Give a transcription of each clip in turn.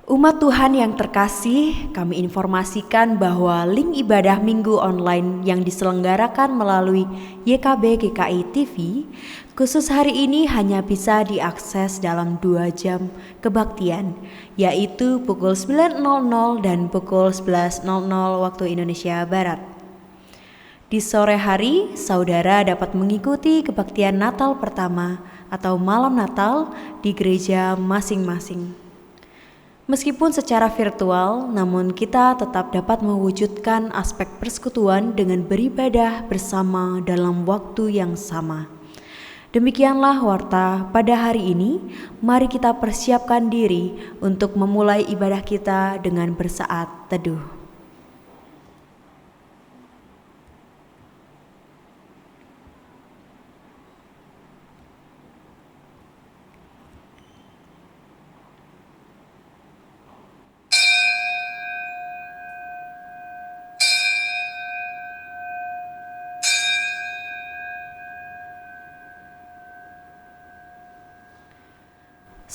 Umat Tuhan yang terkasih, kami informasikan bahwa link ibadah minggu online yang diselenggarakan melalui YKB GKI TV, khusus hari ini hanya bisa diakses dalam 2 jam kebaktian, yaitu pukul 9.00 dan pukul 11.00 waktu Indonesia Barat. Di sore hari, saudara dapat mengikuti kebaktian Natal pertama atau malam Natal di gereja masing-masing. Meskipun secara virtual, namun kita tetap dapat mewujudkan aspek persekutuan dengan beribadah bersama dalam waktu yang sama. Demikianlah warta pada hari ini. Mari kita persiapkan diri untuk memulai ibadah kita dengan bersaat teduh.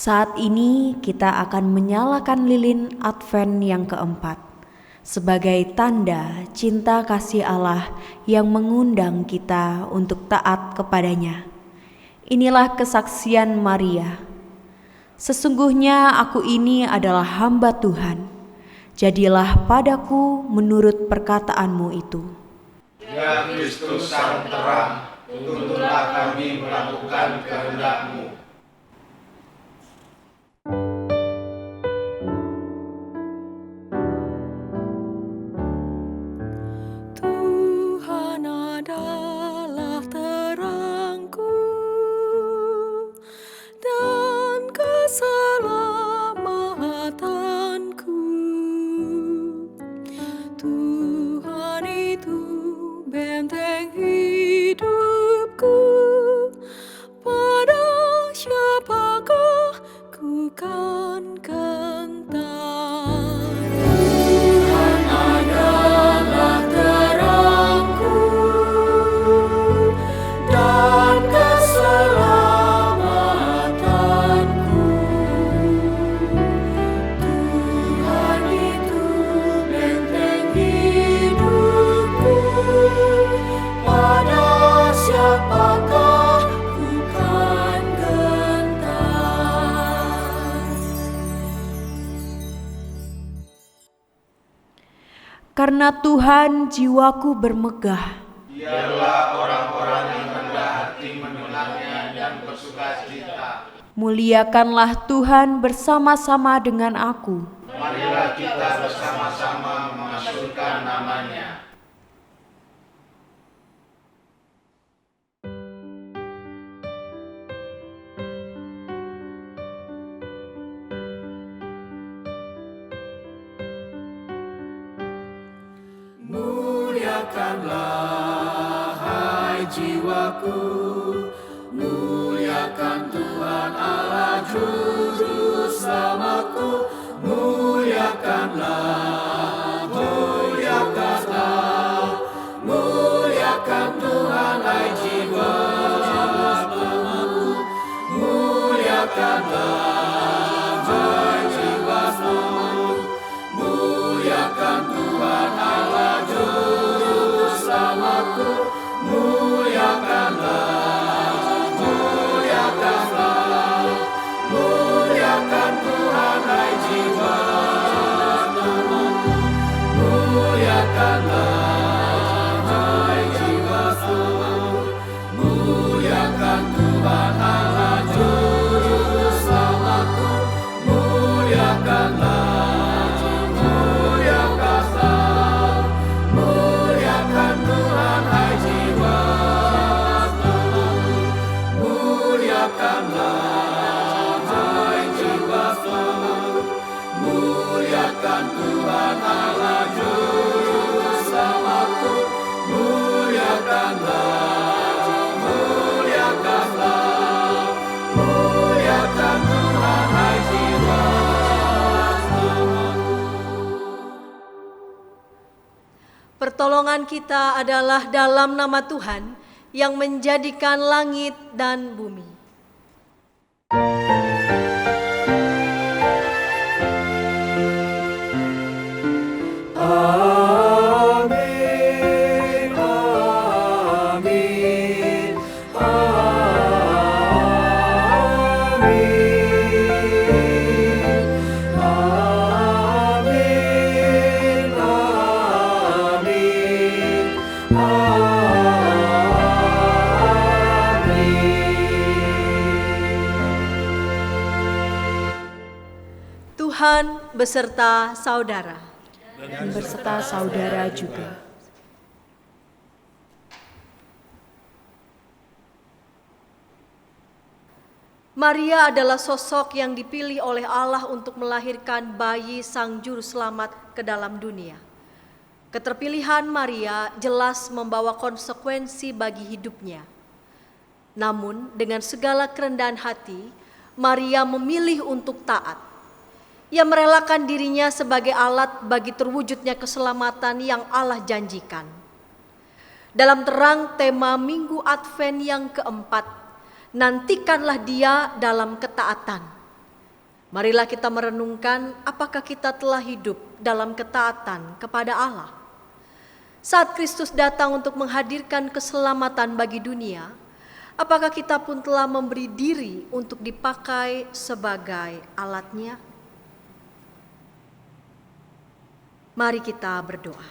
Saat ini kita akan menyalakan lilin Advent yang keempat sebagai tanda cinta kasih Allah yang mengundang kita untuk taat kepadanya. Inilah kesaksian Maria. Sesungguhnya aku ini adalah hamba Tuhan. Jadilah padaku menurut perkataanmu itu. Ya Kristus Sang Terang, tuntunlah kami melakukan kehendak-Mu. Karena Tuhan jiwaku bermegah. Biarlah orang-orang yang rendah hati mendengarnya dan bersukacita. Muliakanlah Tuhan bersama-sama dengan aku. Marilah kita bersama-sama memasyurkan nama-Nya. Muliakanlah, hai jiwaku, muliakan Tuhan Allah Juru Selamatku. Muliakanlah, muliakanlah, muliakan Tuhan, hai jiwaku, muliakanlah, hai jiwaku, muliakan Tuhan Allah Juru Selamatku. Muliakanlah, muliakanlah, muliakan Tuhan, hai jiwaku, muliakanlah, hai jiwaku, muliakan Tuhan Allah Juru Selamatku. Muliakanlah, muliakan Tuhan, hai jiwaku, muliakanlah, hai jiwaku, muliakan Tuhan Allah Juru Selamatku. Muliakanlah, muliakanlah, muliakan Tuhan, hai jiwaku. Pertolongan kita adalah dalam nama Tuhan yang menjadikan langit dan bumi. Tuhan beserta saudara. dan beserta saudara juga. Maria adalah sosok yang dipilih oleh Allah untuk melahirkan bayi Sang Juru Selamat ke dalam dunia. Keterpilihan Maria jelas membawa konsekuensi bagi hidupnya. Namun, dengan segala kerendahan hati, Maria memilih untuk taat. Ia merelakan dirinya sebagai alat bagi terwujudnya keselamatan yang Allah janjikan. Dalam terang tema Minggu Advent yang keempat, nantikanlah Dia dalam ketaatan. Marilah kita merenungkan apakah kita telah hidup dalam ketaatan kepada Allah. Saat Kristus datang untuk menghadirkan keselamatan bagi dunia, apakah kita pun telah memberi diri untuk dipakai sebagai alatnya? Mari kita berdoa.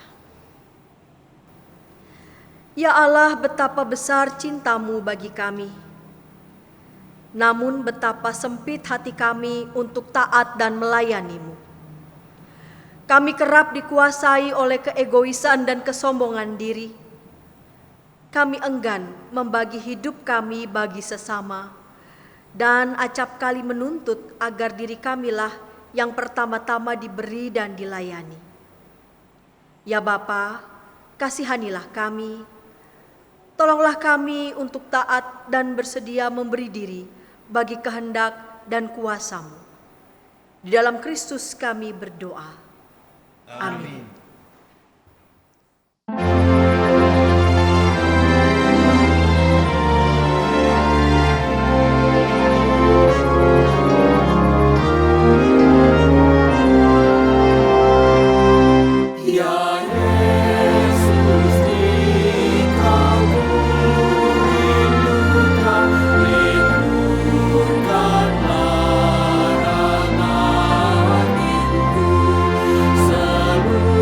Ya Allah, betapa besar cinta-Mu bagi kami. Namun betapa sempit hati kami untuk taat dan melayani-Mu. Kami kerap dikuasai oleh keegoisan dan kesombongan diri. Kami enggan membagi hidup kami bagi sesama, dan acap kali menuntut agar diri kamilah yang pertama-tama diberi dan dilayani. Ya Bapa, kasihanilah kami. Tolonglah kami untuk taat dan bersedia memberi diri bagi kehendak dan kuasa-Mu. Di dalam Kristus kami berdoa. Amin. Ya Yesus, Dikau rindukan, liburkanlah ranah batinku, seluruh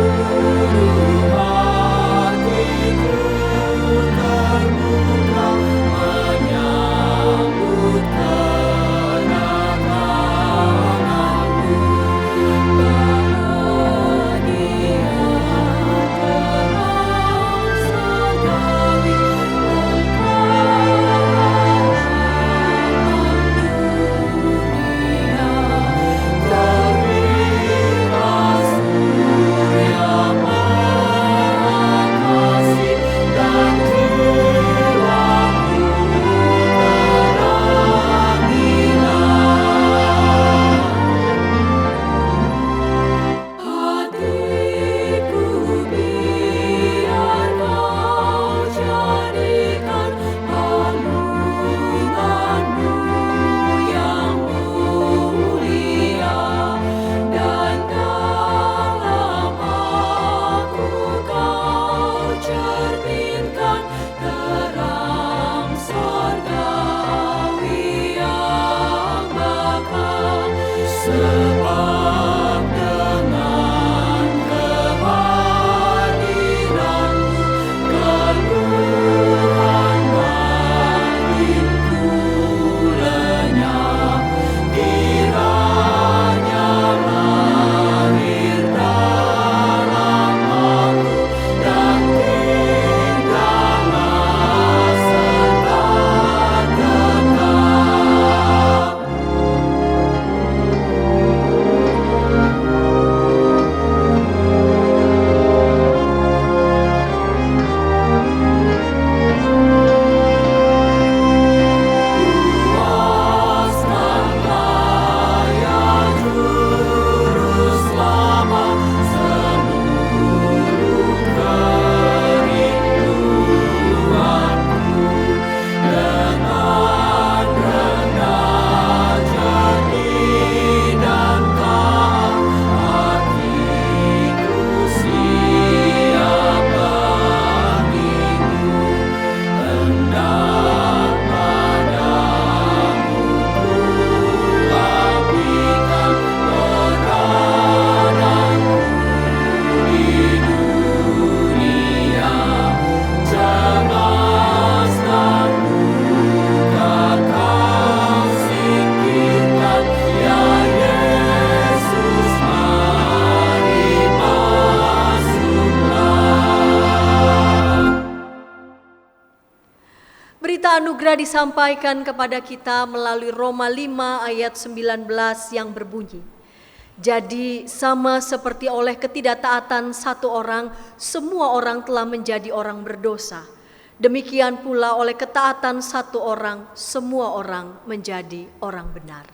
anugerah disampaikan kepada kita melalui Roma 5 ayat 19 yang berbunyi, jadi sama seperti oleh ketidaktaatan satu orang, semua orang telah menjadi orang berdosa. Demikian pula oleh ketaatan satu orang, semua orang menjadi orang benar.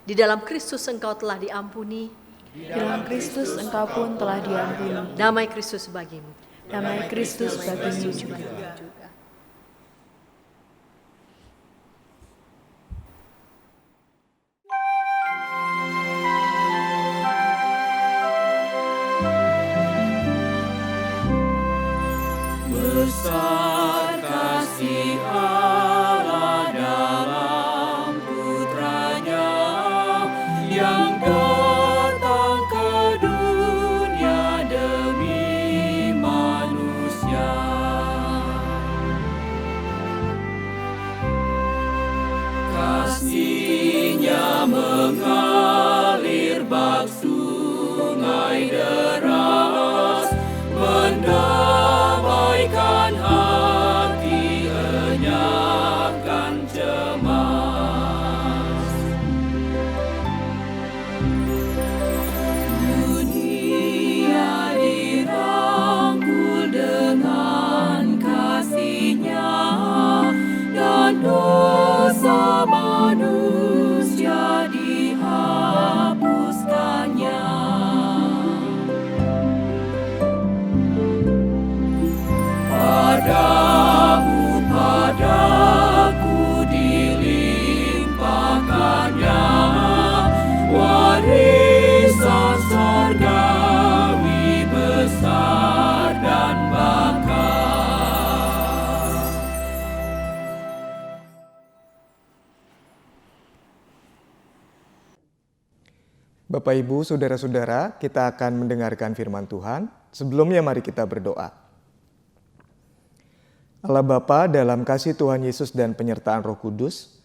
Di dalam Kristus engkau telah diampuni. Di dalam Kristus engkau pun telah diampuni. Damai Kristus bagimu. Damai Kristus bagimu juga. Besar kasih Allah dalam Putranya yang datang ke dunia demi manusia. Kasih-Nya mengalir bak sungai deras, mendamaikan hati, enyahkan cemas. Dunia dirangkul dengan kasih-Nya, dan dosa manusia dihapuskannya. Padamu, padaku dilimpahkannya warisan sorgawi besar dan bakal. Bapak, Ibu, Saudara-saudara, kita akan mendengarkan firman Tuhan. Sebelumnya mari kita berdoa. Allah Bapa, dalam kasih Tuhan Yesus dan penyertaan Roh Kudus,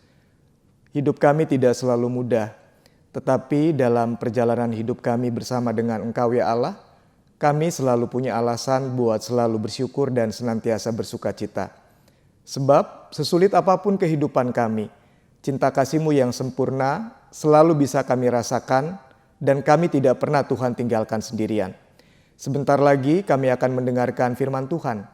hidup kami tidak selalu mudah, tetapi dalam perjalanan hidup kami bersama dengan Engkau ya Allah, kami selalu punya alasan buat selalu bersyukur dan senantiasa bersuka cita. Sebab sesulit apapun kehidupan kami, cinta kasih-Mu yang sempurna selalu bisa kami rasakan dan kami tidak pernah Tuhan tinggalkan sendirian. Sebentar lagi kami akan mendengarkan firman Tuhan.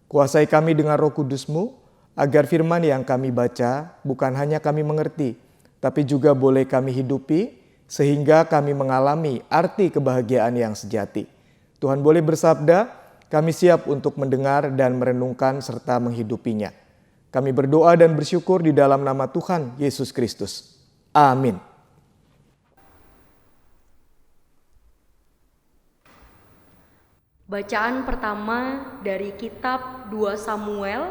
Kuasai kami dengan Roh Kudus-Mu, agar firman yang kami baca bukan hanya kami mengerti, tapi juga boleh kami hidupi, sehingga kami mengalami arti kebahagiaan yang sejati. Tuhan boleh bersabda, kami siap untuk mendengar dan merenungkan serta menghidupinya. Kami berdoa dan bersyukur di dalam nama Tuhan Yesus Kristus. Amin. Bacaan pertama dari kitab 2 Samuel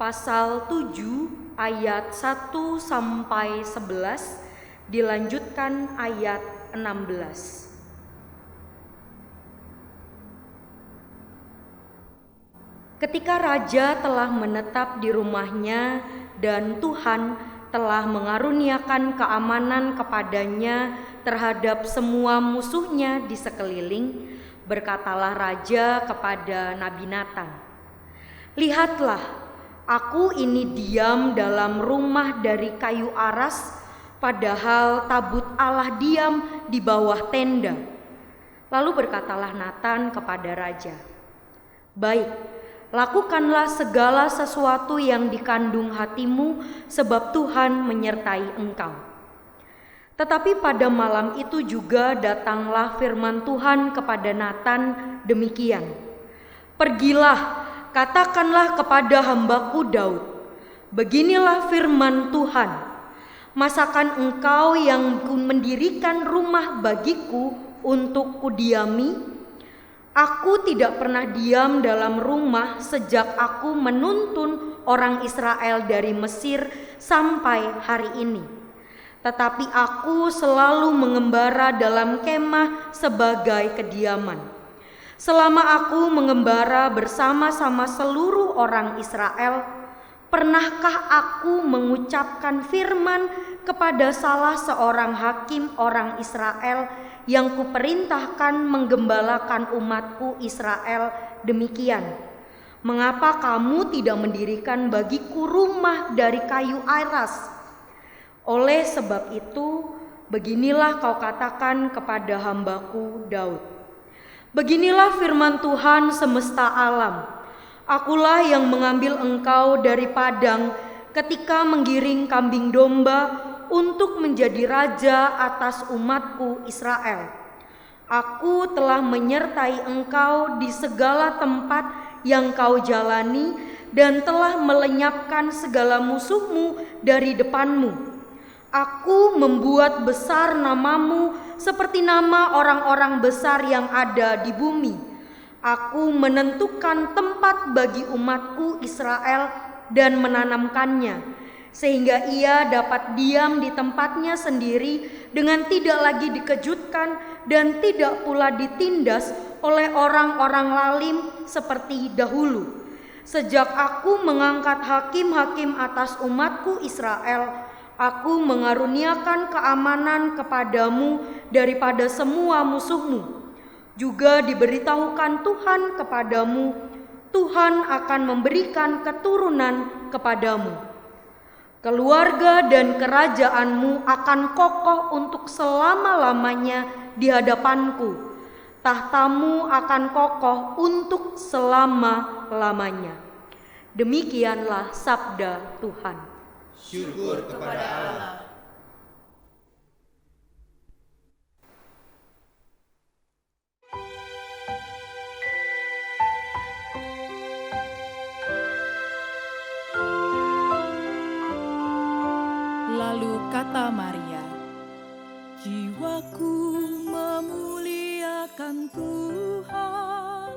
pasal 7 ayat 1 sampai 11 dilanjutkan ayat 16. Ketika raja telah menetap di rumahnya dan Tuhan telah mengaruniakan keamanan kepadanya terhadap semua musuhnya di sekeliling, berkatalah raja kepada Nabi Natan, "Lihatlah, aku ini diam dalam rumah dari kayu aras, padahal tabut Allah diam di bawah tenda." Lalu berkatalah Natan kepada raja, "Baik, lakukanlah segala sesuatu yang dikandung hatimu, sebab Tuhan menyertai engkau." Tetapi pada malam itu juga datanglah firman Tuhan kepada Natan demikian, "Pergilah, katakanlah kepada hambaku Daud, beginilah firman Tuhan, masakan engkau yang mendirikan rumah bagiku untuk kudiami? Aku tidak pernah diam dalam rumah sejak aku menuntun orang Israel dari Mesir sampai hari ini. Tetapi aku selalu mengembara dalam kemah sebagai kediaman. Selama aku mengembara bersama-sama seluruh orang Israel, pernahkah aku mengucapkan firman kepada salah seorang hakim orang Israel yang kuperintahkan menggembalakan umatku Israel demikian, Mengapa kamu tidak mendirikan bagiku rumah dari kayu aras? Oleh sebab itu, beginilah kau katakan kepada hambaku Daud. Beginilah firman Tuhan semesta alam. Akulah yang mengambil engkau dari padang ketika menggiring kambing domba untuk menjadi raja atas umatku Israel. Aku telah menyertai engkau di segala tempat yang kau jalani dan telah melenyapkan segala musuhmu dari depanmu. Aku membuat besar namamu seperti nama orang-orang besar yang ada di bumi. Aku menentukan tempat bagi umatku Israel dan menanamkannya, sehingga ia dapat diam di tempatnya sendiri dengan tidak lagi dikejutkan dan tidak pula ditindas oleh orang-orang lalim seperti dahulu. Sejak aku mengangkat hakim-hakim atas umatku Israel, aku mengaruniakan keamanan kepadamu daripada semua musuhmu. Juga diberitahukan Tuhan kepadamu, Tuhan akan memberikan keturunan kepadamu. Keluarga dan kerajaanmu akan kokoh untuk selama-lamanya di hadapanku. Tahtamu akan kokoh untuk selama-lamanya. Demikianlah sabda Tuhan. Syukur kepada Allah. Lalu kata Maria, jiwaku memuliakan Tuhan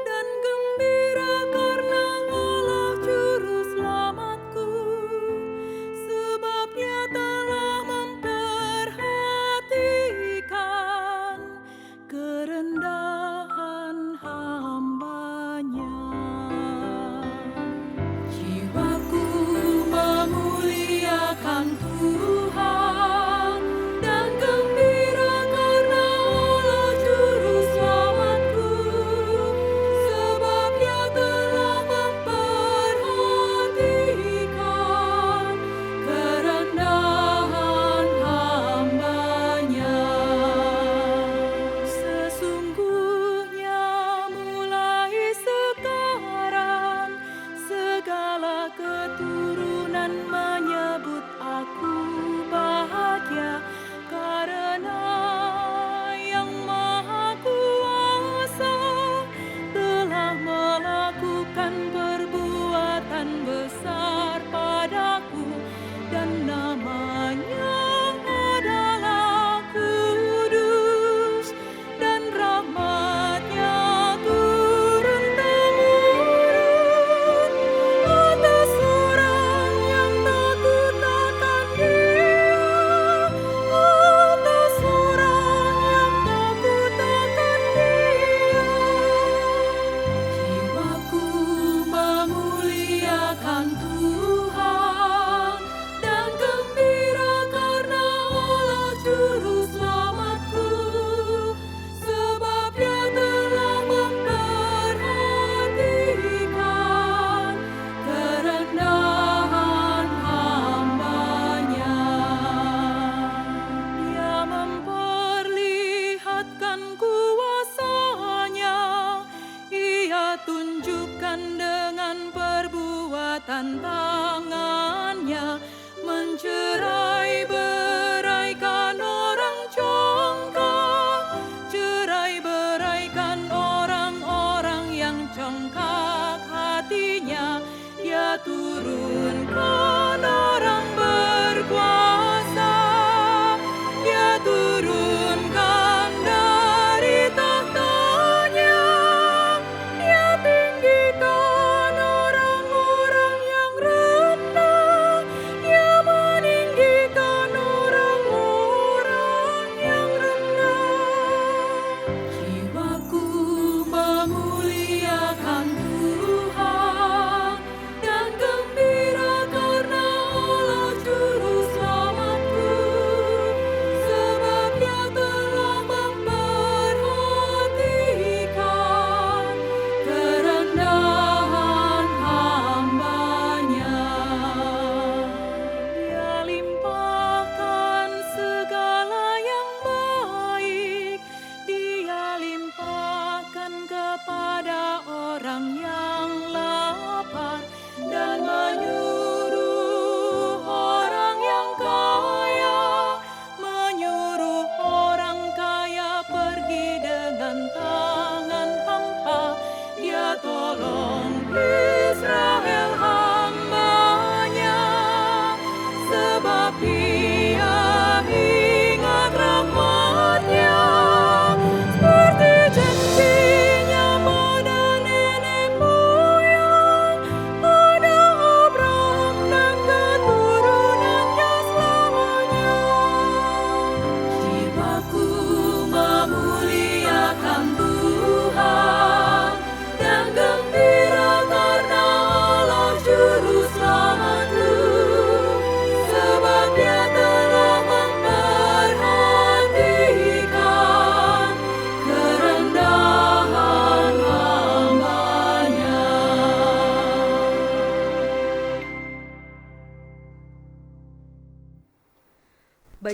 dan gembira karena Allah Juru Selamatku, sebab nyata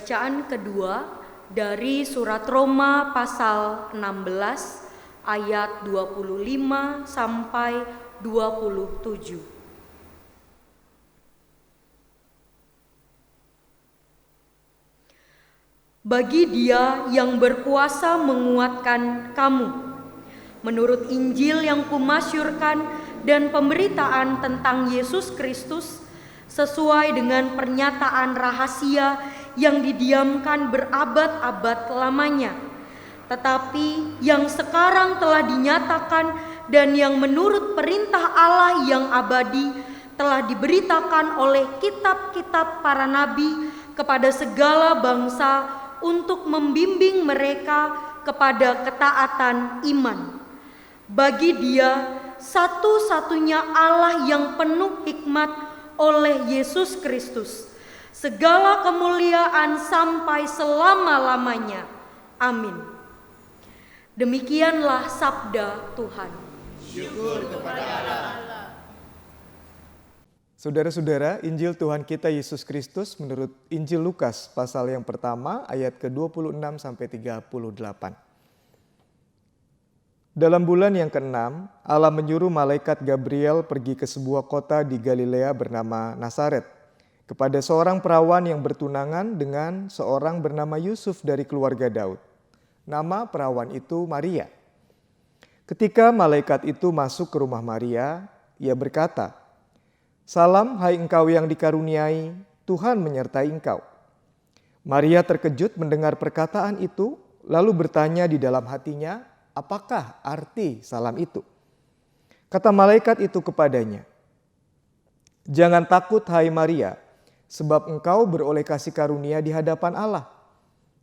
Bacaan kedua dari surat Roma pasal 16 ayat 25 sampai 27. Bagi Dia yang berkuasa menguatkan kamu, menurut Injil yang kumasyurkan dan pemberitaan tentang Yesus Kristus, sesuai dengan pernyataan rahasia yang didiamkan berabad-abad lamanya, tetapi yang sekarang telah dinyatakan dan yang menurut perintah Allah yang abadi telah diberitakan oleh kitab-kitab para nabi kepada segala bangsa untuk membimbing mereka kepada ketaatan iman. Bagi Dia satu-satunya Allah yang penuh hikmat oleh Yesus Kristus, segala kemuliaan sampai selama-lamanya. Amin. Demikianlah sabda Tuhan. Syukur kepada Allah. Saudara-saudara, Injil Tuhan kita Yesus Kristus menurut Injil Lukas pasal yang pertama ayat ke-26 sampai 38. Dalam bulan yang ke-6, Allah menyuruh malaikat Gabriel pergi ke sebuah kota di Galilea bernama Nazaret, kepada seorang perawan yang bertunangan dengan seorang bernama Yusuf dari keluarga Daud. Nama perawan itu Maria. Ketika malaikat itu masuk ke rumah Maria, ia berkata, "Salam hai engkau yang dikaruniai, Tuhan menyertai engkau." Maria terkejut mendengar perkataan itu, lalu bertanya di dalam hatinya, apakah arti salam itu? Kata malaikat itu kepadanya, "Jangan takut hai Maria, sebab engkau beroleh kasih karunia di hadapan Allah.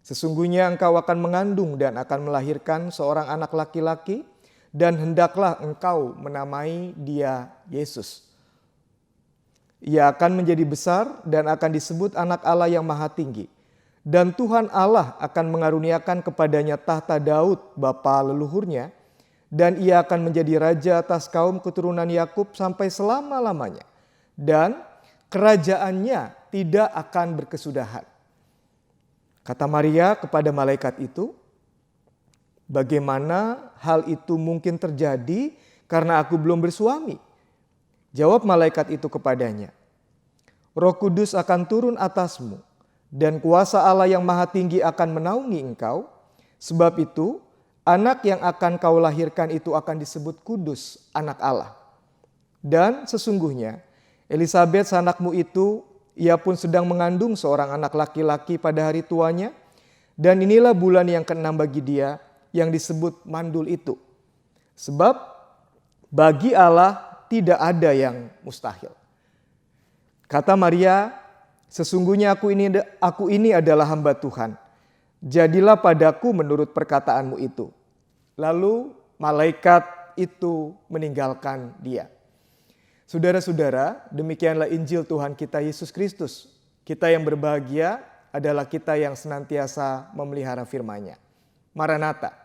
Sesungguhnya engkau akan mengandung dan akan melahirkan seorang anak laki-laki, dan hendaklah engkau menamai dia Yesus. Ia akan menjadi besar dan akan disebut anak Allah yang Maha Tinggi. Dan Tuhan Allah akan mengaruniakan kepadanya tahta Daud bapa leluhurnya, dan ia akan menjadi raja atas kaum keturunan Yakub sampai selama-lamanya. Dan kerajaannya tidak akan berkesudahan." Kata Maria kepada malaikat itu, "Bagaimana hal itu mungkin terjadi karena aku belum bersuami?" Jawab malaikat itu kepadanya, "Roh Kudus akan turun atasmu, dan kuasa Allah yang Maha Tinggi akan menaungi engkau. Sebab itu, anak yang akan kau lahirkan itu akan disebut kudus, anak Allah. Dan sesungguhnya, Elisabet sanakmu itu, ia pun sedang mengandung seorang anak laki-laki pada hari tuanya, dan inilah bulan yang ke-6 bagi dia, yang disebut mandul itu. Sebab bagi Allah tidak ada yang mustahil." Kata Maria, "Sesungguhnya aku ini adalah hamba Tuhan. Jadilah padaku menurut perkataanmu itu." Lalu malaikat itu meninggalkan dia. Saudara-saudara, demikianlah Injil Tuhan kita Yesus Kristus. Kita yang berbahagia adalah kita yang senantiasa memelihara firman-Nya. Maranatha.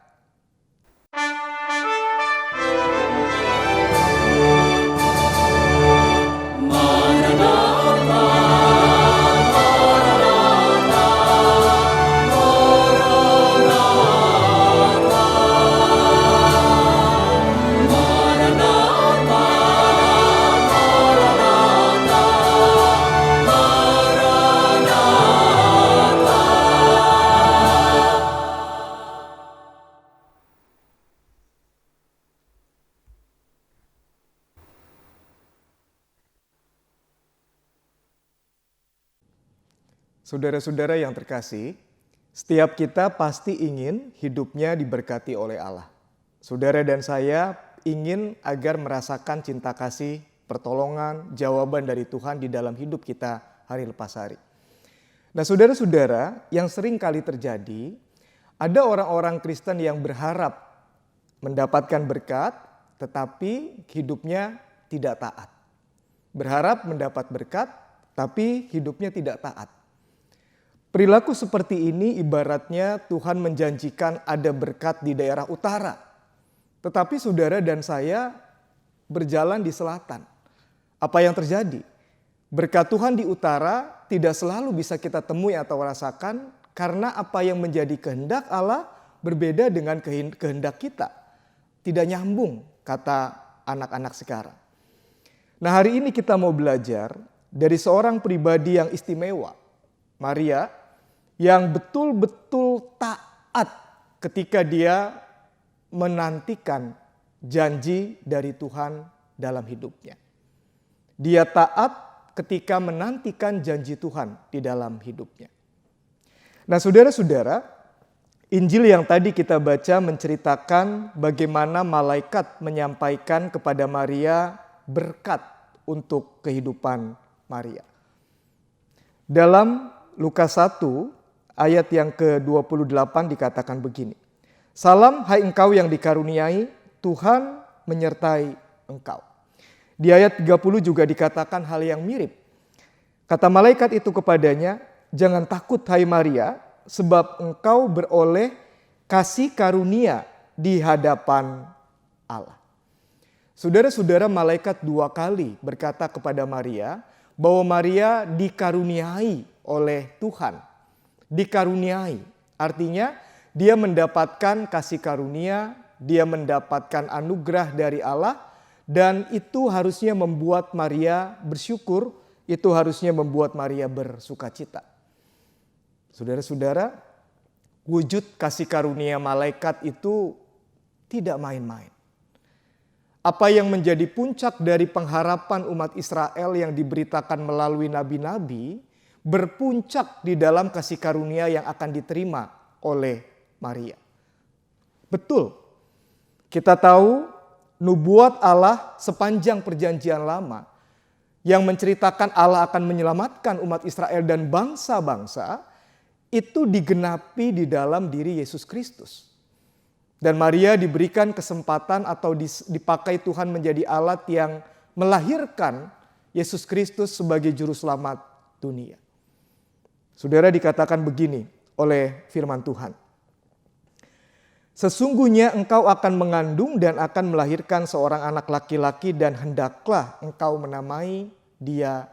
Saudara-saudara yang terkasih, setiap kita pasti ingin hidupnya diberkati oleh Allah. Saudara dan saya ingin agar merasakan cinta kasih, pertolongan, jawaban dari Tuhan di dalam hidup kita hari lepas hari. Nah, saudara-saudara, yang sering kali terjadi, ada orang-orang Kristen yang berharap mendapatkan berkat, tetapi hidupnya tidak taat. Berharap mendapat berkat, tapi hidupnya tidak taat. Perilaku seperti ini ibaratnya Tuhan menjanjikan ada berkat di daerah utara. Tetapi saudara dan saya berjalan di selatan. Apa yang terjadi? Berkat Tuhan di utara tidak selalu bisa kita temui atau rasakan karena apa yang menjadi kehendak Allah berbeda dengan kehendak kita. Tidak nyambung, kata anak-anak sekarang. Nah, hari ini kita mau belajar dari seorang pribadi yang istimewa, Maria, yang betul-betul taat ketika dia menantikan janji dari Tuhan dalam hidupnya. Dia taat ketika menantikan janji Tuhan di dalam hidupnya. Nah, saudara-saudara, Injil yang tadi kita baca menceritakan bagaimana malaikat menyampaikan kepada Maria berkat untuk kehidupan Maria. Dalam Lukas 1 ayat yang ke-28 dikatakan begini. Salam hai engkau yang dikaruniai, Tuhan menyertai engkau. Di ayat 30 juga dikatakan hal yang mirip. Kata malaikat itu kepadanya, jangan takut hai Maria, sebab engkau beroleh kasih karunia di hadapan Allah. Saudara-saudara, malaikat 2 kali berkata kepada Maria bahwa Maria dikaruniai oleh Tuhan. Dikaruniai, artinya dia mendapatkan kasih karunia, dia mendapatkan anugerah dari Allah, dan itu harusnya membuat Maria bersyukur, itu harusnya membuat Maria bersukacita. Saudara-saudara, wujud kasih karunia malaikat itu tidak main-main. Apa yang menjadi puncak dari pengharapan umat Israel yang diberitakan melalui nabi-nabi, berpuncak di dalam kasih karunia yang akan diterima oleh Maria. Betul, kita tahu nubuat Allah sepanjang perjanjian lama yang menceritakan Allah akan menyelamatkan umat Israel dan bangsa-bangsa itu digenapi di dalam diri Yesus Kristus. Dan Maria diberikan kesempatan atau dipakai Tuhan menjadi alat yang melahirkan Yesus Kristus sebagai juru selamat dunia. Saudara, dikatakan begini oleh firman Tuhan. Sesungguhnya engkau akan mengandung dan akan melahirkan seorang anak laki-laki dan hendaklah engkau menamai dia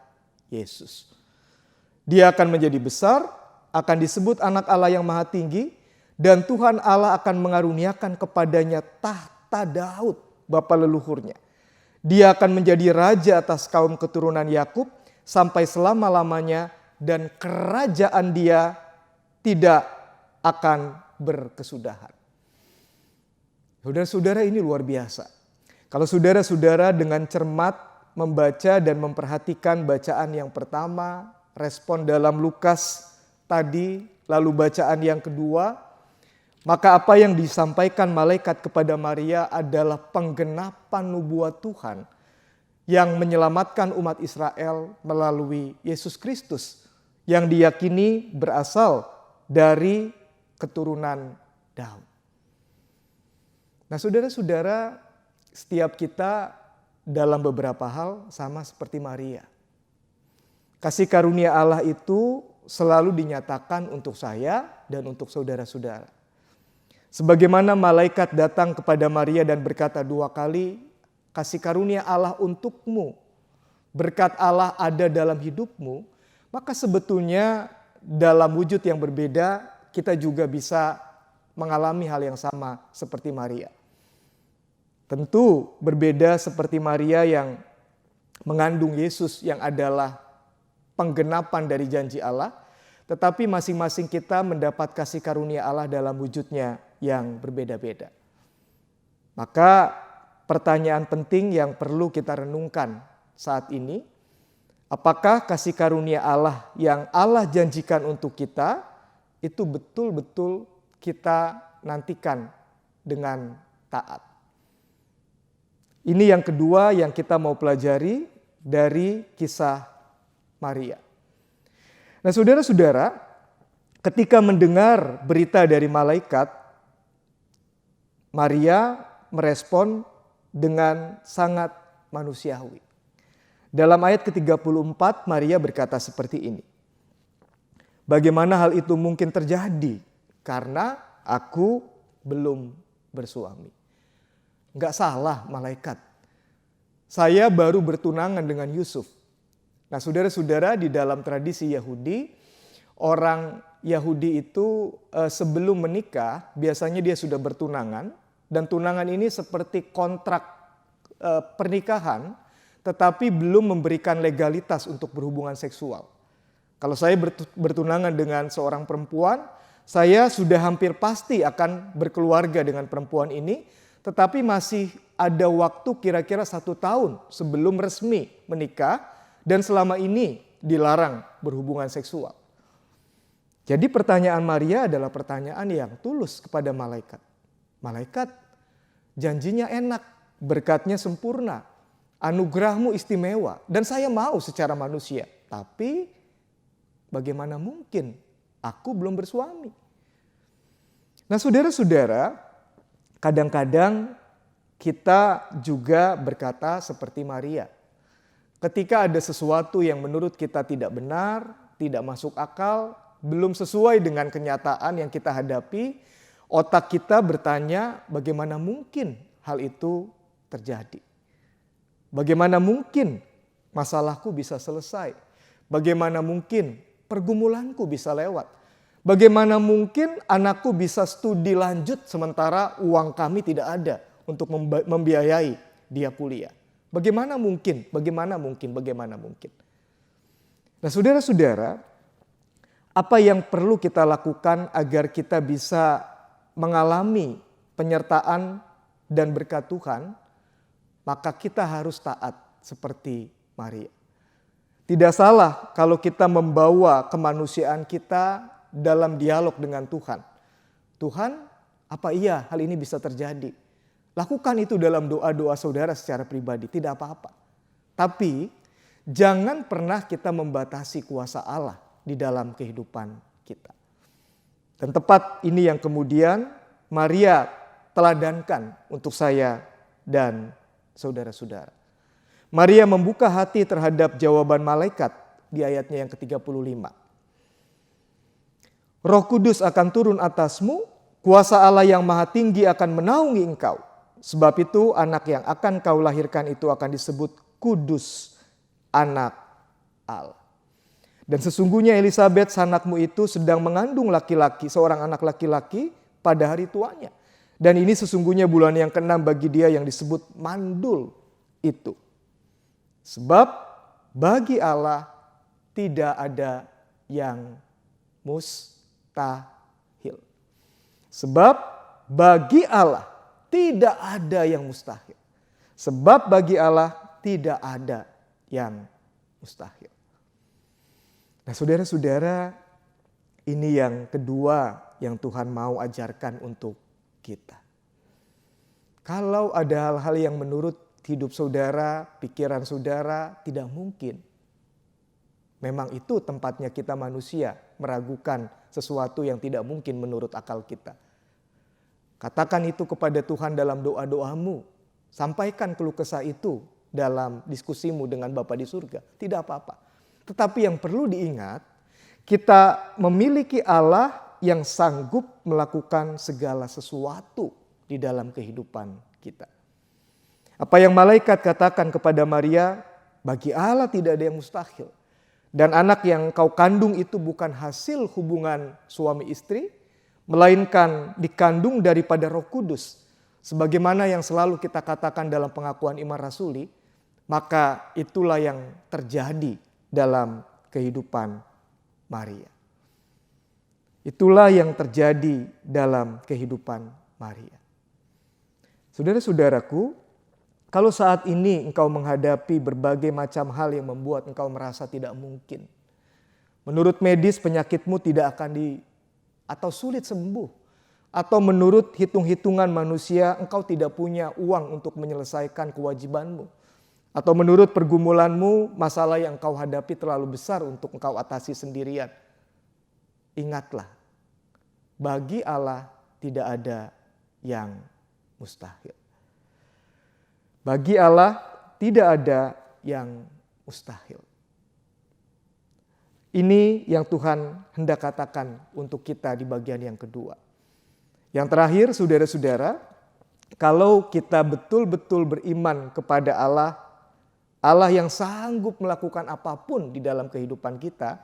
Yesus. Dia akan menjadi besar, akan disebut anak Allah yang maha tinggi, dan Tuhan Allah akan mengaruniakan kepadanya tahta Daud, bapa leluhurnya. Dia akan menjadi raja atas kaum keturunan Yakub sampai selama-lamanya, dan kerajaan dia tidak akan berkesudahan. Saudara-saudara, ini luar biasa. Kalau saudara-saudara dengan cermat membaca dan memperhatikan bacaan yang pertama, respon dalam Lukas tadi, lalu bacaan yang kedua, maka apa yang disampaikan malaikat kepada Maria adalah penggenapan nubuat Tuhan yang menyelamatkan umat Israel melalui Yesus Kristus yang diyakini berasal dari keturunan Daud. Nah, saudara-saudara, setiap kita dalam beberapa hal sama seperti Maria. Kasih karunia Allah itu selalu dinyatakan untuk saya dan untuk saudara-saudara. Sebagaimana malaikat datang kepada Maria dan berkata 2 kali, kasih karunia Allah untukmu, berkat Allah ada dalam hidupmu, maka sebetulnya dalam wujud yang berbeda kita juga bisa mengalami hal yang sama seperti Maria. Tentu berbeda seperti Maria yang mengandung Yesus yang adalah penggenapan dari janji Allah, tetapi masing-masing kita mendapat kasih karunia Allah dalam wujudnya yang berbeda-beda. Maka pertanyaan penting yang perlu kita renungkan saat ini, apakah kasih karunia Allah yang Allah janjikan untuk kita itu betul-betul kita nantikan dengan taat. Ini yang kedua yang kita mau pelajari dari kisah Maria. Nah, saudara-saudara, ketika mendengar berita dari malaikat, Maria merespon dengan sangat manusiawi. Dalam ayat ke-34 Maria berkata seperti ini. Bagaimana hal itu mungkin terjadi? Karena aku belum bersuami. Enggak salah malaikat. Saya baru bertunangan dengan Yusuf. Nah, saudara-saudara, di dalam tradisi Yahudi, orang Yahudi itu sebelum menikah biasanya dia sudah bertunangan, dan tunangan ini seperti kontrak pernikahan, tetapi belum memberikan legalitas untuk berhubungan seksual. Kalau saya bertunangan dengan seorang perempuan, saya sudah hampir pasti akan berkeluarga dengan perempuan ini, tetapi masih ada waktu kira-kira 1 tahun sebelum resmi menikah, dan selama ini dilarang berhubungan seksual. Jadi pertanyaan Maria adalah pertanyaan yang tulus kepada malaikat. Malaikat, janjinya enak, berkatnya sempurna, anugerahmu istimewa, dan saya mau secara manusia. Tapi bagaimana mungkin aku belum bersuami? Nah, saudara-saudara, kadang-kadang kita juga berkata seperti Maria. Ketika ada sesuatu yang menurut kita tidak benar, tidak masuk akal, belum sesuai dengan kenyataan yang kita hadapi, otak kita bertanya, bagaimana mungkin hal itu terjadi? Bagaimana mungkin masalahku bisa selesai? Bagaimana mungkin pergumulanku bisa lewat? Bagaimana mungkin anakku bisa studi lanjut sementara uang kami tidak ada untuk membiayai dia kuliah? Bagaimana mungkin? Bagaimana mungkin? Bagaimana mungkin? Nah, saudara-saudara, apa yang perlu kita lakukan agar kita bisa mengalami penyertaan dan berkat Tuhan? Maka kita harus taat seperti Maria. Tidak salah kalau kita membawa kemanusiaan kita dalam dialog dengan Tuhan. Tuhan, apa iya hal ini bisa terjadi? Lakukan itu dalam doa-doa saudara secara pribadi, tidak apa-apa. Tapi jangan pernah kita membatasi kuasa Allah di dalam kehidupan kita. Dan tepat ini yang kemudian Maria teladankan untuk saya dan saudara-saudara. Maria membuka hati terhadap jawaban malaikat di ayatnya yang ke-35. Roh Kudus akan turun atasmu, kuasa Allah yang maha tinggi akan menaungi engkau. Sebab itu anak yang akan kau lahirkan itu akan disebut kudus, anak Allah. Dan sesungguhnya Elisabet sanakmu itu sedang mengandung laki-laki, seorang anak laki-laki pada hari tuanya. Dan ini sesungguhnya bulan yang ke-6 bagi dia yang disebut mandul itu. Sebab bagi Allah tidak ada yang mustahil. Sebab bagi Allah tidak ada yang mustahil. Sebab bagi Allah tidak ada yang mustahil. Nah, saudara-saudara, ini yang kedua yang Tuhan mau ajarkan untuk kita. Kalau ada hal-hal yang menurut hidup saudara, pikiran saudara tidak mungkin. Memang itu tempatnya kita manusia meragukan sesuatu yang tidak mungkin menurut akal kita. Katakan itu kepada Tuhan dalam doa-doamu. Sampaikan keluh kesah itu dalam diskusimu dengan Bapa di surga. Tidak apa-apa. Tetapi yang perlu diingat, kita memiliki Allah yang sanggup melakukan segala sesuatu di dalam kehidupan kita. Apa yang malaikat katakan kepada Maria, bagi Allah tidak ada yang mustahil. Dan anak yang kau kandung itu bukan hasil hubungan suami istri, melainkan dikandung daripada Roh Kudus. Sebagaimana yang selalu kita katakan dalam pengakuan iman rasuli, maka itulah yang terjadi dalam kehidupan Maria. Itulah yang terjadi dalam kehidupan Maria. Saudara-saudaraku, kalau saat ini engkau menghadapi berbagai macam hal yang membuat engkau merasa tidak mungkin. Menurut medis penyakitmu tidak akan atau sulit sembuh. Atau menurut hitung-hitungan manusia engkau tidak punya uang untuk menyelesaikan kewajibanmu. Atau menurut pergumulanmu masalah yang engkau hadapi terlalu besar untuk engkau atasi sendirian. Ingatlah, bagi Allah tidak ada yang mustahil. Bagi Allah tidak ada yang mustahil. Ini yang Tuhan hendak katakan untuk kita di bagian yang kedua. Yang terakhir, saudara-saudara, kalau kita betul-betul beriman kepada Allah Allah yang sanggup melakukan apapun di dalam kehidupan kita,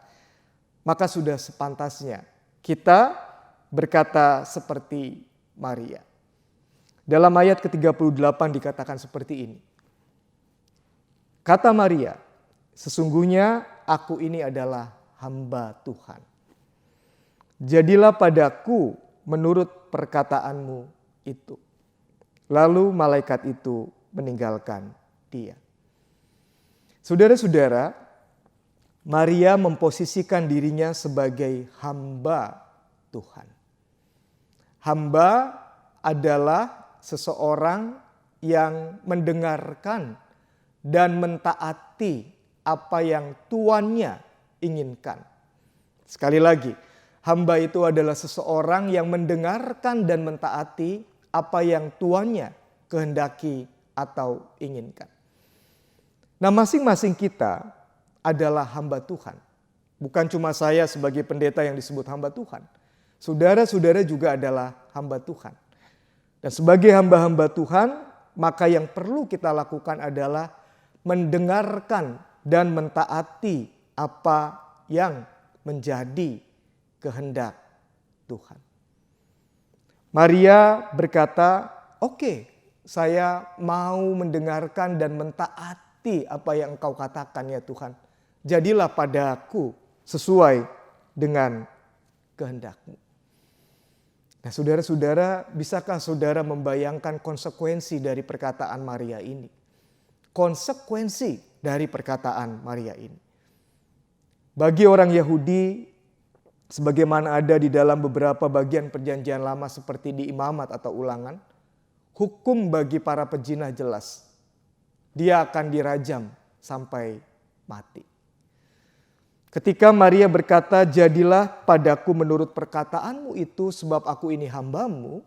maka sudah sepantasnya kita berkata seperti Maria. Dalam ayat ke-38 dikatakan seperti ini. Kata Maria, sesungguhnya aku ini adalah hamba Tuhan. Jadilah padaku menurut perkataanmu itu. Lalu malaikat itu meninggalkan dia. Saudara-saudara, Maria memposisikan dirinya sebagai hamba Tuhan. Hamba adalah seseorang yang mendengarkan dan mentaati apa yang tuannya inginkan. Sekali lagi, hamba itu adalah seseorang yang mendengarkan dan mentaati apa yang tuannya kehendaki atau inginkan. Nah, masing-masing kita adalah hamba Tuhan. Bukan cuma saya sebagai pendeta yang disebut hamba Tuhan. Saudara-saudara juga adalah hamba Tuhan. Dan sebagai hamba-hamba Tuhan, maka yang perlu kita lakukan adalah mendengarkan dan mentaati apa yang menjadi kehendak Tuhan. Maria berkata, "Oke, saya mau mendengarkan dan mentaati apa yang Engkau katakan ya Tuhan. Jadilah padaku sesuai dengan kehendak-Mu." Nah, saudara-saudara, bisakah saudara membayangkan konsekuensi dari perkataan Maria ini? Konsekuensi dari perkataan Maria ini. Bagi orang Yahudi, sebagaimana ada di dalam beberapa bagian perjanjian lama seperti di Imamat atau Ulangan, hukum bagi para pezina jelas. Dia akan dirajam sampai mati. Ketika Maria berkata, "Jadilah padaku menurut perkataanmu itu sebab aku ini hambamu,"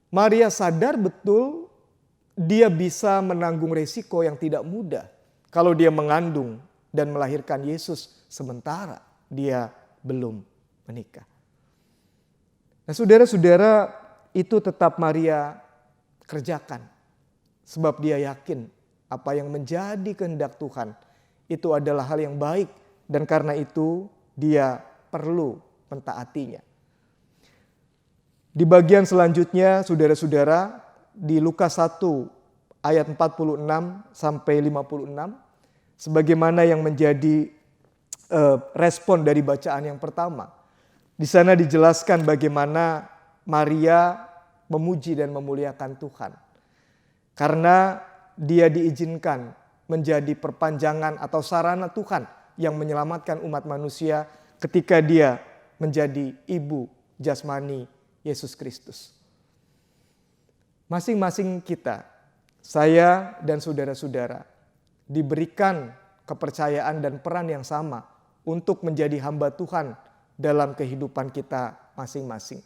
Maria sadar betul dia bisa menanggung resiko yang tidak mudah kalau dia mengandung dan melahirkan Yesus sementara dia belum menikah. Nah, saudara-saudara, itu tetap Maria kerjakan sebab dia yakin apa yang menjadi kehendak Tuhan itu adalah hal yang baik dan karena itu dia perlu mentaatinya. Di bagian selanjutnya, saudara-saudara, di Lukas 1 ayat 46 sampai 56, sebagaimana yang menjadi respon dari bacaan yang pertama. Di sana dijelaskan bagaimana Maria memuji dan memuliakan Tuhan. Karena dia diizinkan menjadi perpanjangan atau sarana Tuhan yang menyelamatkan umat manusia ketika dia menjadi ibu jasmani Yesus Kristus. Masing-masing kita, saya dan saudara-saudara, diberikan kepercayaan dan peran yang sama untuk menjadi hamba Tuhan dalam kehidupan kita masing-masing.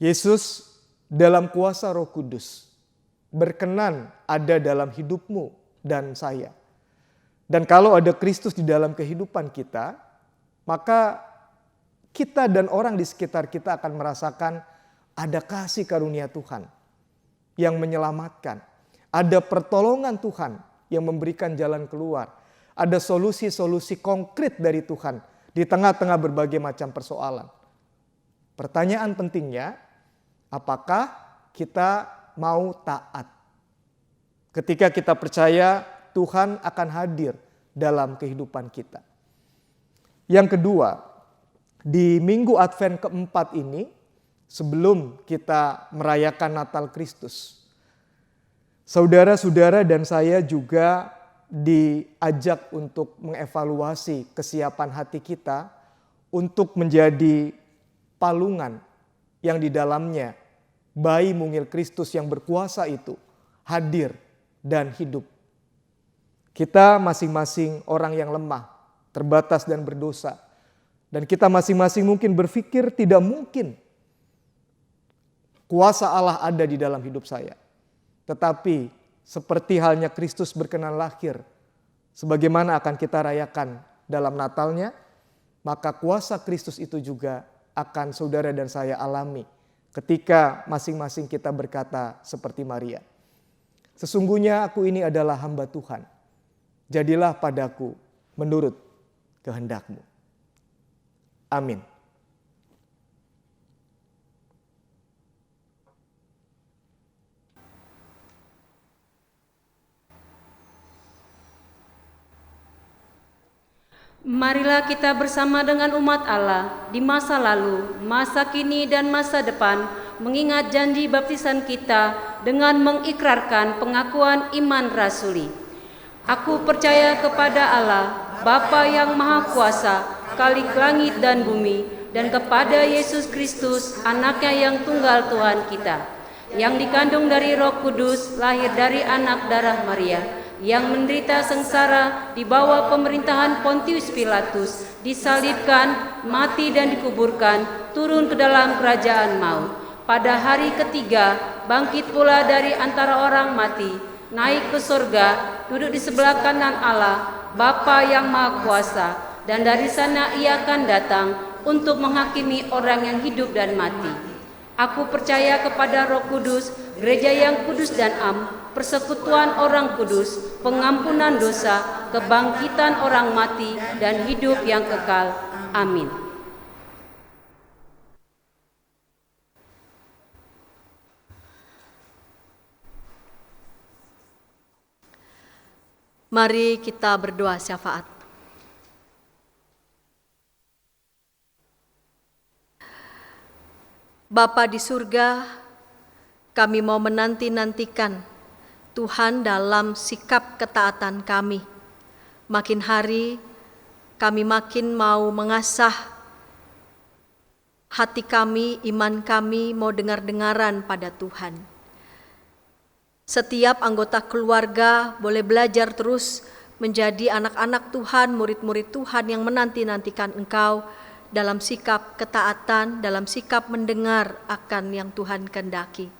Yesus dalam kuasa Roh Kudus berkenan ada dalam hidupmu dan saya. Dan kalau ada Kristus di dalam kehidupan kita, maka kita dan orang di sekitar kita akan merasakan ada kasih karunia Tuhan yang menyelamatkan. Ada pertolongan Tuhan yang memberikan jalan keluar. Ada solusi-solusi konkret dari Tuhan di tengah-tengah berbagai macam persoalan. Pertanyaan pentingnya, apakah kita mau taat? Ketika kita percaya Tuhan akan hadir dalam kehidupan kita. Yang kedua, di minggu Advent keempat ini, sebelum kita merayakan Natal Kristus, saudara-saudara dan saya juga diajak untuk mengevaluasi kesiapan hati kita untuk menjadi palungan yang di dalamnya bayi mungil Kristus yang berkuasa itu hadir dan hidup. Kita masing-masing orang yang lemah, terbatas dan berdosa. Dan kita masing-masing mungkin berpikir tidak mungkin kuasa Allah ada di dalam hidup saya. Tetapi seperti halnya Kristus berkenan lahir, sebagaimana akan kita rayakan dalam Natalnya, maka kuasa Kristus itu juga akan saudara dan saya alami ketika masing-masing kita berkata seperti Maria. Sesungguhnya aku ini adalah hamba Tuhan. jadilah padaku menurut kehendak-Mu. Amin. Marilah kita bersama dengan umat Allah di masa lalu, masa kini, dan masa depan mengingat janji baptisan kita dengan mengikrarkan pengakuan iman rasuli. Aku percaya kepada Allah, Bapa yang Maha Kuasa, Khalik langit dan bumi, dan kepada Yesus Kristus, Anaknya yang tunggal Tuhan kita, yang dikandung dari Roh Kudus, lahir dari anak darah Maria, yang menderita sengsara di bawah pemerintahan Pontius Pilatus, disalibkan, mati dan dikuburkan, turun ke dalam kerajaan maut. Pada hari ketiga, bangkit pula dari antara orang mati, naik ke surga, duduk di sebelah kanan Allah, Bapa yang Maha Kuasa, dan dari sana Ia akan datang untuk menghakimi orang yang hidup dan mati. Aku percaya kepada Roh Kudus, gereja yang kudus dan am, persekutuan orang kudus, pengampunan dosa, kebangkitan orang mati, dan hidup yang kekal. Amin. Mari kita berdoa syafaat. Bapa di surga, kami mau menanti-nantikan Tuhan dalam sikap ketaatan kami. Makin hari kami makin mau mengasah hati kami, iman kami mau dengar-dengaran pada Tuhan. Setiap anggota keluarga boleh belajar terus menjadi anak-anak Tuhan, murid-murid Tuhan yang menanti-nantikan Engkau dalam sikap ketaatan, dalam sikap mendengar akan yang Tuhan kehendaki.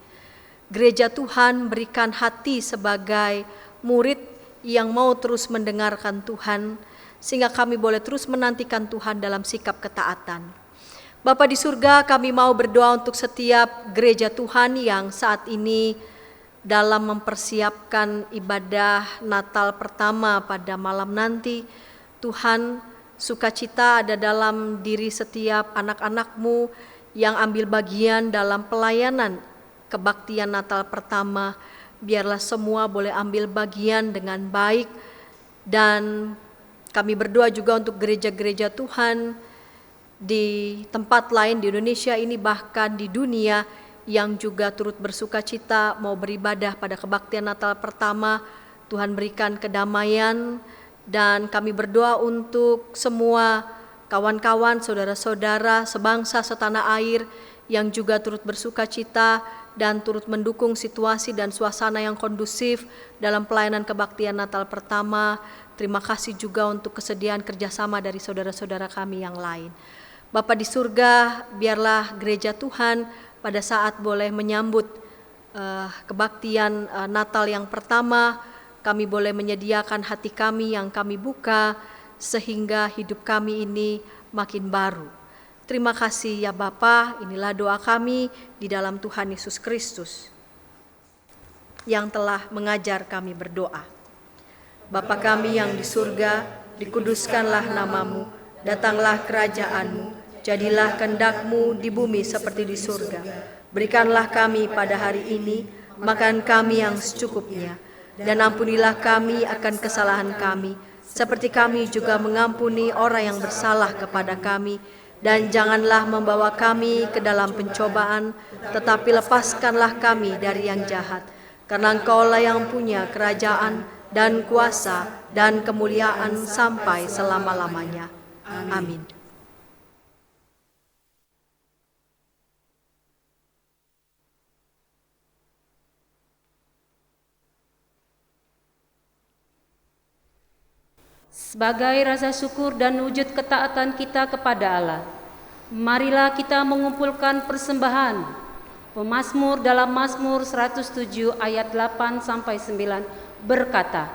Gereja Tuhan berikan hati sebagai murid yang mau terus mendengarkan Tuhan, sehingga kami boleh terus menantikan Tuhan dalam sikap ketaatan. Bapa di surga, kami mau berdoa untuk setiap gereja Tuhan yang saat ini dalam mempersiapkan ibadah Natal pertama pada malam nanti. Tuhan, sukacita ada dalam diri setiap anak-anak-Mu yang ambil bagian dalam pelayanan kebaktian Natal pertama. Biarlah semua boleh ambil bagian dengan baik, dan kami berdoa juga untuk gereja-gereja Tuhan di tempat lain di Indonesia ini, bahkan di dunia, yang juga turut bersukacita mau beribadah pada kebaktian Natal pertama. Tuhan berikan kedamaian, dan kami berdoa untuk semua kawan-kawan, saudara-saudara, sebangsa setanah air yang juga turut bersukacita dan turut mendukung situasi dan suasana yang kondusif dalam pelayanan kebaktian Natal pertama. Terima kasih juga untuk kesediaan kerjasama dari saudara-saudara kami yang lain. Bapa di surga, biarlah gereja Tuhan pada saat boleh menyambut kebaktian Natal yang pertama, kami boleh menyediakan hati kami yang kami buka, sehingga hidup kami ini makin baru. Terima kasih ya Bapa, inilah doa kami di dalam Tuhan Yesus Kristus yang telah mengajar kami berdoa. Bapa kami yang di surga, dikuduskanlah namamu, datanglah kerajaan-Mu, jadilah kehendak-Mu di bumi seperti di surga. Berikanlah kami pada hari ini makan kami yang secukupnya, dan ampunilah kami akan kesalahan kami, seperti kami juga mengampuni orang yang bersalah kepada kami. Dan janganlah membawa kami ke dalam pencobaan, tetapi lepaskanlah kami dari yang jahat. Karena Engkaulah yang punya kerajaan dan kuasa dan kemuliaan sampai selama-lamanya. Amin. Sebagai rasa syukur dan wujud ketaatan kita kepada Allah, marilah kita mengumpulkan persembahan. Pemazmur dalam Mazmur 107 ayat 8-9 berkata,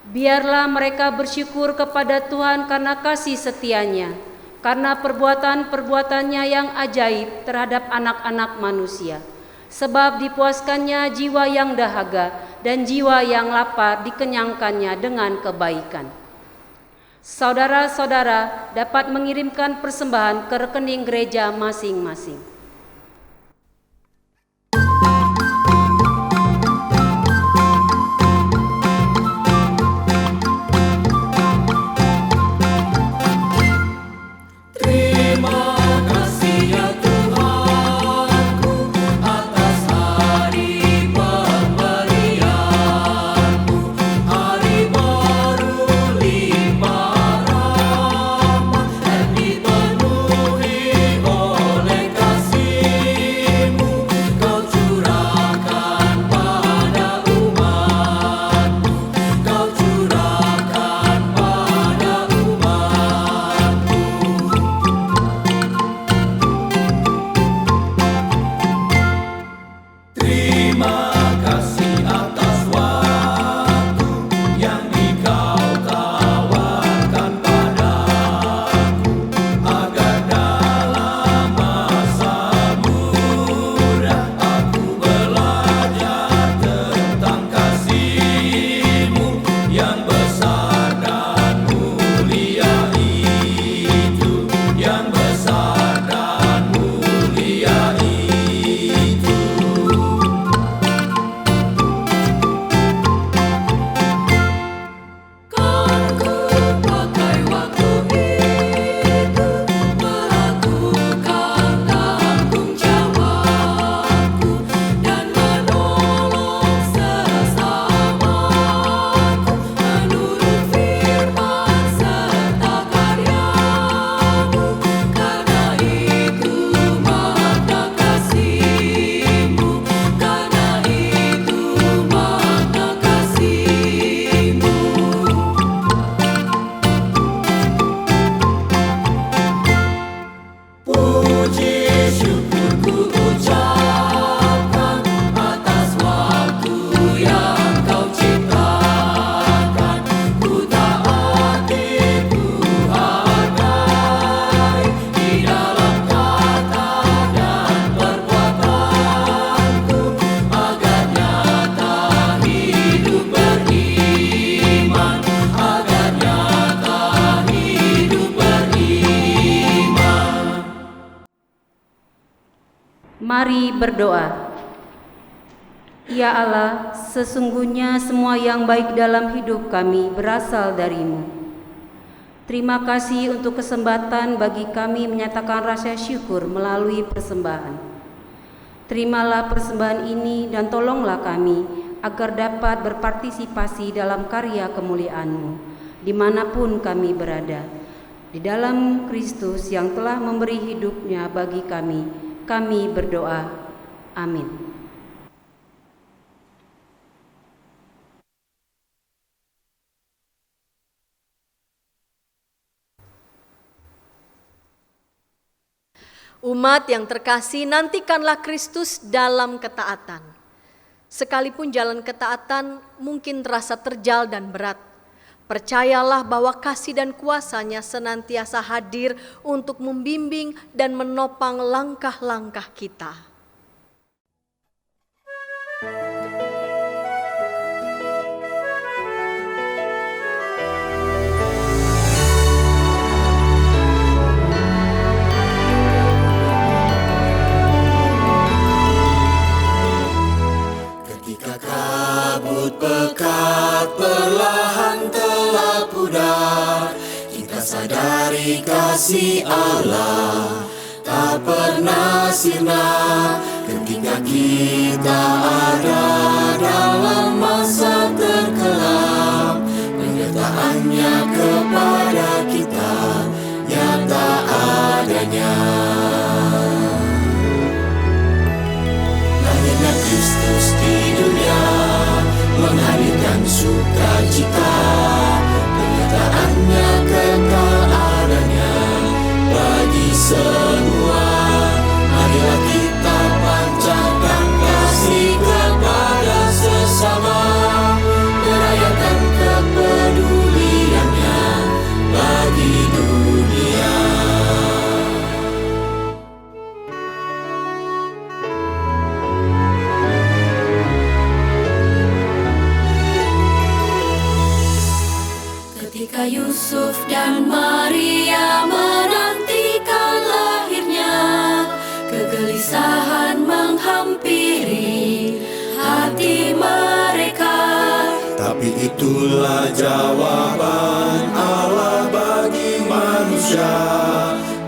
biarlah mereka bersyukur kepada Tuhan karena kasih setia-Nya, karena perbuatan-perbuatannya yang ajaib terhadap anak-anak manusia. sebab dipuaskannya jiwa yang dahaga dan jiwa yang lapar dikenyangkannya dengan kebaikan. Saudara-saudara dapat mengirimkan persembahan ke rekening gereja masing-masing. Mari berdoa. Ya Allah, sesungguhnya semua yang baik dalam hidup kami berasal dari-Mu. Terima kasih untuk kesempatan bagi kami menyatakan rasa syukur melalui persembahan. Terimalah persembahan ini dan tolonglah kami agar dapat berpartisipasi dalam karya kemuliaan-Mu, dimanapun kami berada. Di dalam Kristus yang telah memberi hidupnya bagi kami berdoa. Amin. Umat yang terkasih, nantikanlah Kristus dalam ketaatan. Sekalipun jalan ketaatan mungkin terasa terjal dan berat, percayalah bahwa kasih dan kuasa-Nya senantiasa hadir untuk membimbing dan menopang langkah-langkah kita. Kabut pekat perlahan telah pudar, kita sadari kasih Allah tak pernah sirna. Ketika kita ada dalam masa terkelam, penyertaan-Nya kepada kita nyata adanya. Lahirnya Kristus di dunia menghadirkan sukacita, penyertaan-Nya kekal adanya bagi semua. Marilah kita panjatkan kasih Itulah jawaban Allah bagi manusia.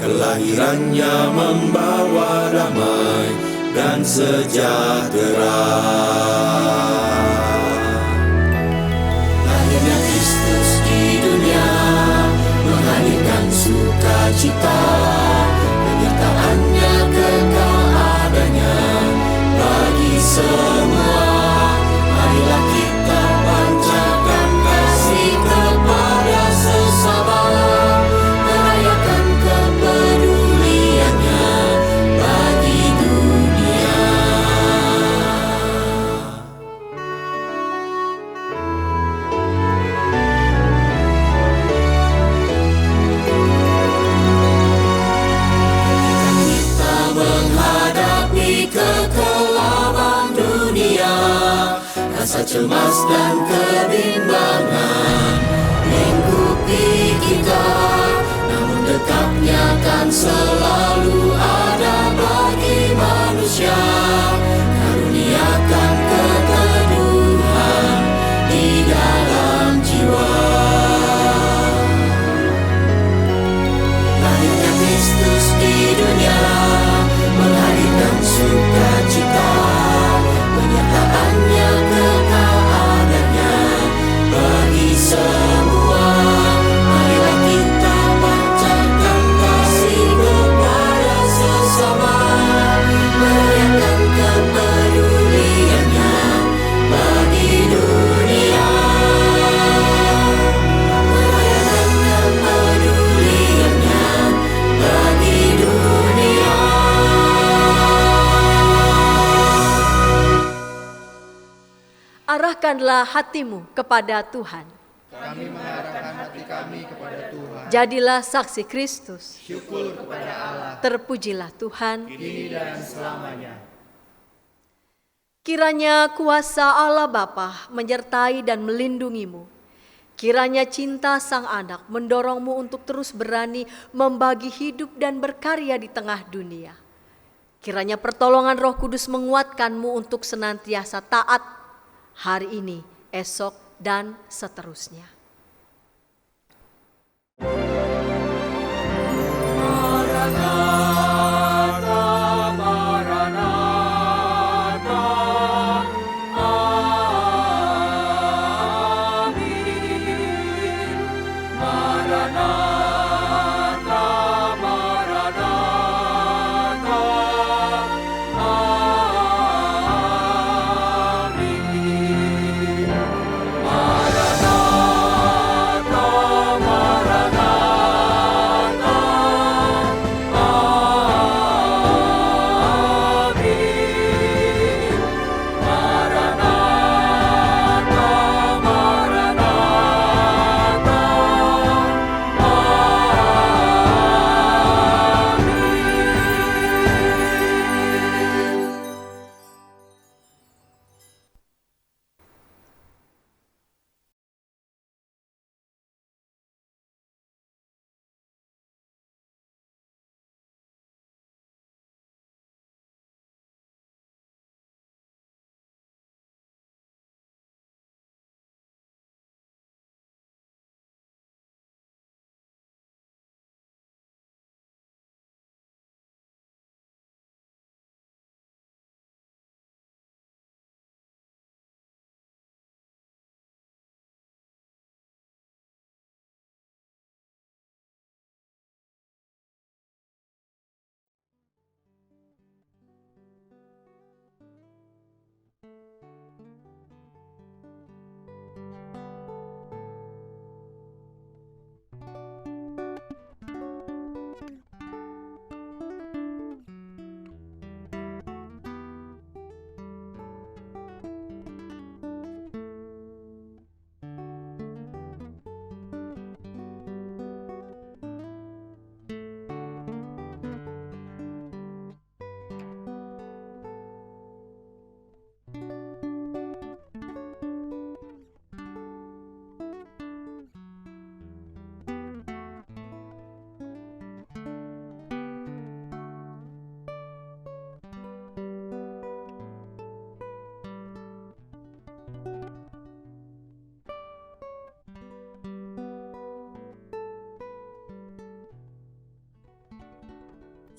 Kelahirannya membawa damai dan sejahtera. Lahirnya Kristus di dunia menghadirkan sukacita. Penyertaannya kekal adanya bagi semua. Marilah kita panjatkan kasih kepada sesama, merayakan kepeduliannya bagi dunia. Kita menghadapi kekelaman dunia, rasa cemas dan kebimbangan lingkupi kita, namun dekatnya kan selalu ada bagi manusia. Karuniakan keteduhan di dalam jiwa. Lahirnya Kristus di dunia menghadirkan sukacita. Penyertaannya kekal adanya bagi semua. Marilah kita panjatkan kasih kepada sesama, merayakan kepeduliannya bagi dunia. Merayakan kepeduliannya bagi dunia. Arahkanlah hatimu kepada Tuhan. Kami mengarahkan hati kami kepada Tuhan. Jadilah saksi Kristus. Syukur kepada Allah, Terpujilah Tuhan. kini dan selamanya. Kiranya kuasa Allah Bapa menyertai dan melindungimu. Kiranya cinta Sang Anak mendorongmu untuk terus berani membagi hidup dan berkarya di tengah dunia. Kiranya pertolongan Roh Kudus menguatkanmu untuk senantiasa taat hari ini, esok, dan seterusnya. Maranatha, Maranatha.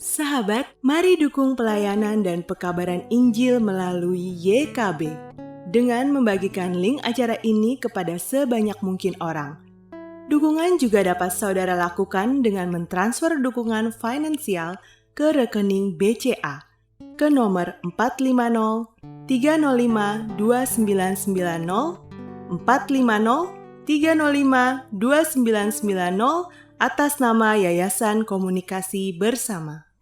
Sahabat, mari dukung pelayanan dan pekabaran Injil melalui YKB dengan membagikan link acara ini kepada sebanyak mungkin orang. Dukungan juga dapat saudara lakukan dengan mentransfer dukungan finansial ke rekening BCA ke nomor 450 305 2990 450 305 2990 atas nama Yayasan Komunikasi Bersama.